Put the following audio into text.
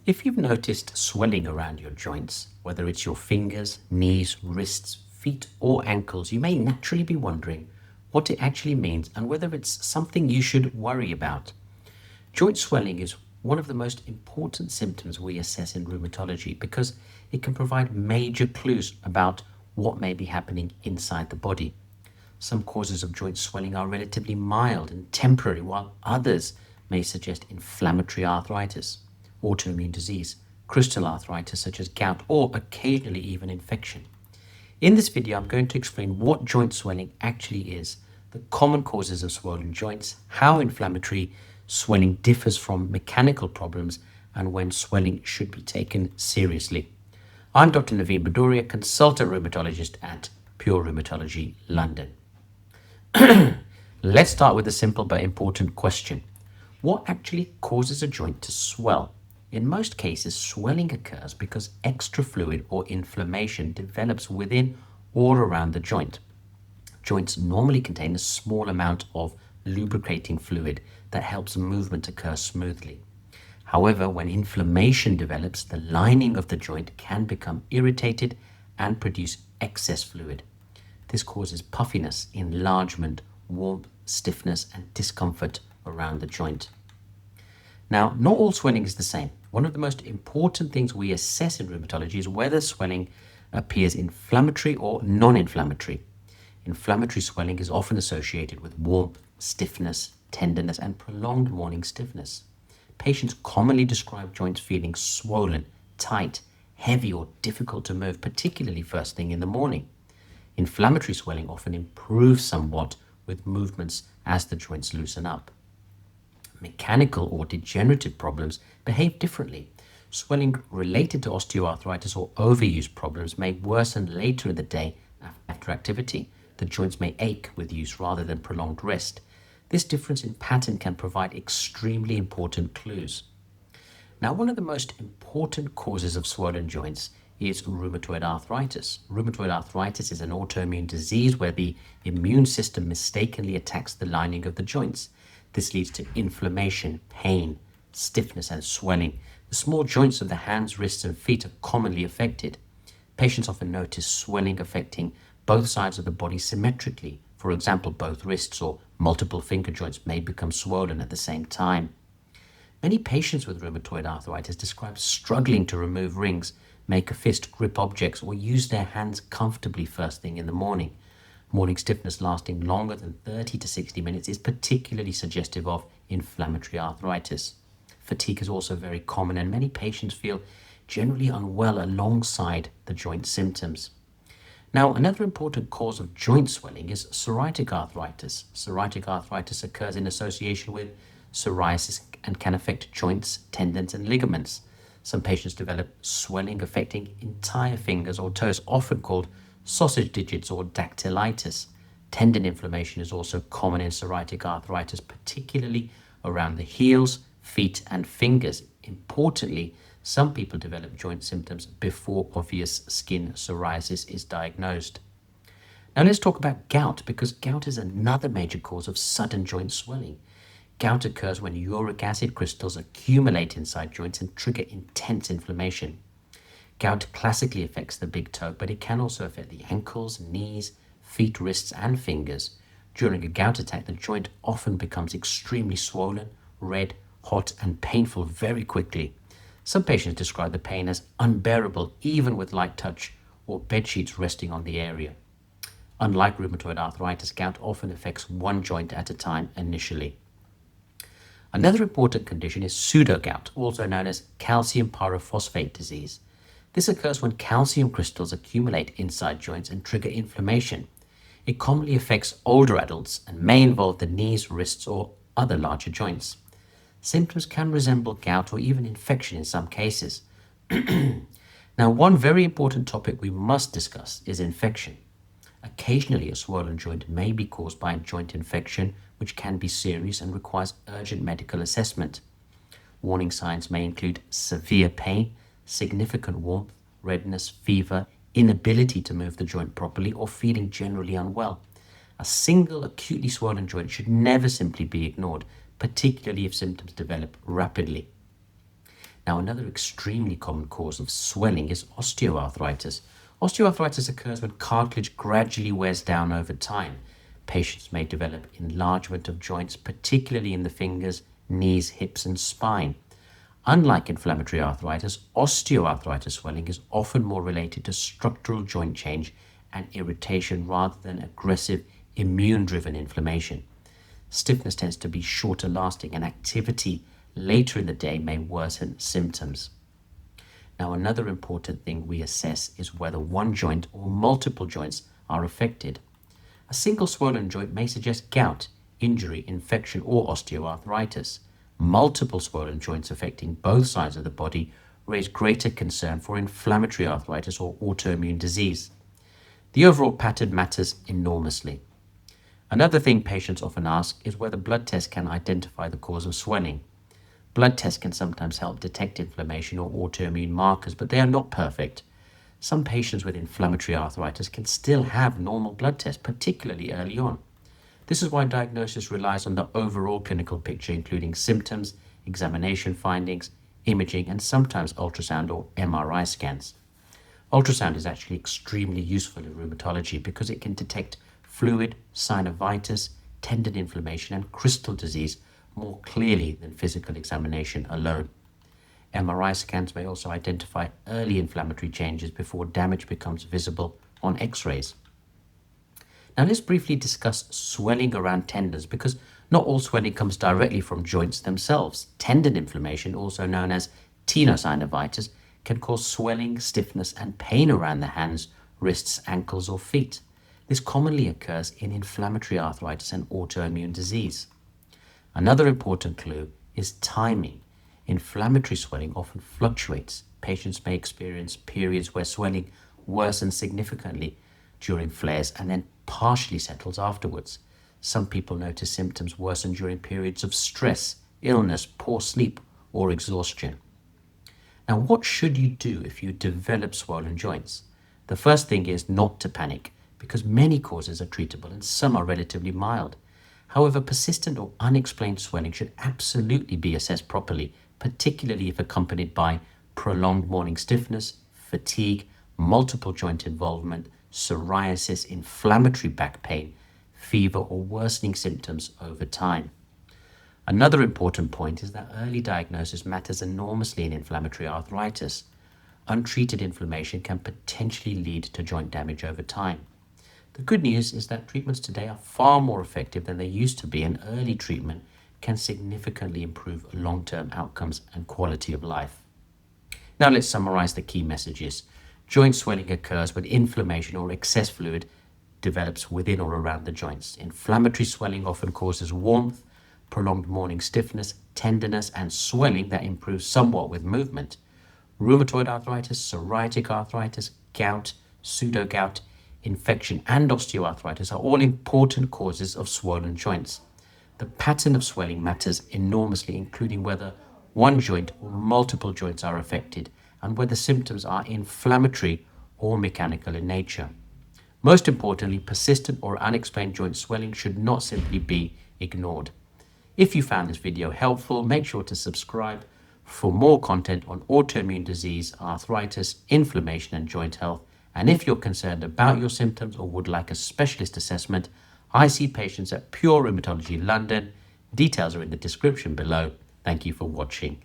If you've noticed swelling around your joints, whether it's your fingers, knees, wrists, feet, or ankles, you may naturally be wondering what it actually means and whether it's something you should worry about. Joint swelling is one of the most important symptoms we assess in rheumatology because it can provide major clues about what may be happening inside the body. Some causes of joint swelling are relatively mild and temporary, while others may suggest inflammatory arthritis, autoimmune disease, crystal arthritis such as gout, or occasionally even infection. In this video, I'm going to explain what joint swelling actually is, the common causes of swollen joints, how inflammatory swelling differs from mechanical problems, and when swelling should be taken seriously. I'm Dr Naveen Bhadauria, consultant rheumatologist at Pure Rheumatology, London. Let's start with a simple but important question. What actually causes a joint to swell? In most cases, swelling occurs because extra fluid or inflammation develops within or around the joint. Joints normally contain a small amount of lubricating fluid that helps movement occur smoothly. However, when inflammation develops, the lining of the joint can become irritated and produce excess fluid. This causes puffiness, enlargement, warmth, stiffness, and discomfort around the joint. Now, not all swelling is the same. One of the most important things we assess in rheumatology is whether swelling appears inflammatory or non-inflammatory. Inflammatory swelling is often associated with warmth, stiffness, tenderness, and prolonged morning stiffness. Patients commonly describe joints feeling swollen, tight, heavy, or difficult to move, particularly first thing in the morning. Inflammatory swelling often improves somewhat with movements as the joints loosen up. Mechanical or degenerative problems behave differently. Swelling related to osteoarthritis or overuse problems may worsen later in the day after activity. The joints may ache with use rather than prolonged rest. This difference in pattern can provide extremely important clues. Now, one of the most important causes of swollen joints is rheumatoid arthritis. Rheumatoid arthritis is an autoimmune disease where the immune system mistakenly attacks the lining of the joints. This leads to inflammation, pain, stiffness, and swelling. The small joints of the hands, wrists, and feet are commonly affected. Patients often notice swelling affecting both sides of the body symmetrically. For example, both wrists or multiple finger joints may become swollen at the same time. Many patients with rheumatoid arthritis describe struggling to remove rings, make a fist, grip objects, or use their hands comfortably first thing in the morning. Morning stiffness lasting longer than 30 to 60 minutes is particularly suggestive of inflammatory arthritis. Fatigue is also very common, and many patients feel generally unwell alongside the joint symptoms. Now, another important cause of joint swelling is psoriatic arthritis. Psoriatic arthritis occurs in association with psoriasis and can affect joints, tendons, and ligaments. Some patients develop swelling affecting entire fingers or toes, often called sausage digits or dactylitis. Tendon inflammation is also common in psoriatic arthritis, particularly around the heels, feet, and fingers. Importantly, some people develop joint symptoms before obvious skin psoriasis is diagnosed. Now let's talk about gout, because gout is another major cause of sudden joint swelling. Gout occurs when uric acid crystals accumulate inside joints and trigger intense inflammation. Gout classically affects the big toe, but it can also affect the ankles, knees, feet, wrists, and fingers. During a gout attack, the joint often becomes extremely swollen, red, hot, and painful very quickly. Some patients describe the pain as unbearable, even with light touch or bed sheets resting on the area. Unlike rheumatoid arthritis, gout often affects one joint at a time initially. Another important condition is pseudogout, also known as calcium pyrophosphate disease. This occurs when calcium crystals accumulate inside joints and trigger inflammation. It commonly affects older adults and may involve the knees, wrists, or other larger joints. Symptoms can resemble gout or even infection in some cases. Now, one very important topic we must discuss is infection. Occasionally, a swollen joint may be caused by a joint infection, which can be serious and requires urgent medical assessment. Warning signs may include severe pain, significant warmth, redness, fever, inability to move the joint properly, or feeling generally unwell. A single acutely swollen joint should never simply be ignored, particularly if symptoms develop rapidly. Now, another extremely common cause of swelling is osteoarthritis. Osteoarthritis occurs when cartilage gradually wears down over time. Patients may develop enlargement of joints, particularly in the fingers, knees, hips, and spine. Unlike inflammatory arthritis, osteoarthritis swelling is often more related to structural joint change and irritation rather than aggressive immune-driven inflammation. Stiffness tends to be shorter lasting, and activity later in the day may worsen symptoms. Now, another important thing we assess is whether one joint or multiple joints are affected. A single swollen joint may suggest gout, injury, infection, or osteoarthritis. Multiple swollen joints affecting both sides of the body raise greater concern for inflammatory arthritis or autoimmune disease. The overall pattern matters enormously. Another thing patients often ask is whether blood tests can identify the cause of swelling. Blood tests can sometimes help detect inflammation or autoimmune markers, but they are not perfect. Some patients with inflammatory arthritis can still have normal blood tests, particularly early on. This is why diagnosis relies on the overall clinical picture, including symptoms, examination findings, imaging, and sometimes ultrasound or MRI scans. Ultrasound is actually extremely useful in rheumatology because it can detect fluid, synovitis, tendon inflammation, and crystal disease more clearly than physical examination alone. MRI scans may also identify early inflammatory changes before damage becomes visible on X-rays. Now let's briefly discuss swelling around tendons, because not all swelling comes directly from joints themselves. Tendon inflammation, also known as tenosynovitis, can cause swelling, stiffness, and pain around the hands, wrists, ankles, or feet. This commonly occurs in inflammatory arthritis and autoimmune disease. Another important clue is timing. Inflammatory swelling often fluctuates. Patients may experience periods where swelling worsens significantly during flares and then partially settles afterwards. Some people notice symptoms worsen during periods of stress, illness, poor sleep, or exhaustion. Now, what should you do if you develop swollen joints? The first thing is not to panic, because many causes are treatable and some are relatively mild. However, persistent or unexplained swelling should absolutely be assessed properly, particularly if accompanied by prolonged morning stiffness, fatigue, multiple joint involvement, psoriasis, inflammatory back pain, fever, or worsening symptoms over time. Another important point is that early diagnosis matters enormously in inflammatory arthritis. Untreated inflammation can potentially lead to joint damage over time. The good news is that treatments today are far more effective than they used to be, and early treatment can significantly improve long-term outcomes and quality of life. Now let's summarize the key messages. Joint swelling occurs when inflammation or excess fluid develops within or around the joints. Inflammatory swelling often causes warmth, prolonged morning stiffness, tenderness, and swelling that improves somewhat with movement. Rheumatoid arthritis, psoriatic arthritis, gout, pseudogout, infection, and osteoarthritis are all important causes of swollen joints. The pattern of swelling matters enormously, including whether one joint or multiple joints are affected and whether symptoms are inflammatory or mechanical in nature. Most importantly, persistent or unexplained joint swelling should not simply be ignored. If you found this video helpful, make sure to subscribe for more content on autoimmune disease, arthritis, inflammation, and joint health. And if you're concerned about your symptoms or would like a specialist assessment, I see patients at Pure Rheumatology London. Details are in the description below. Thank you for watching.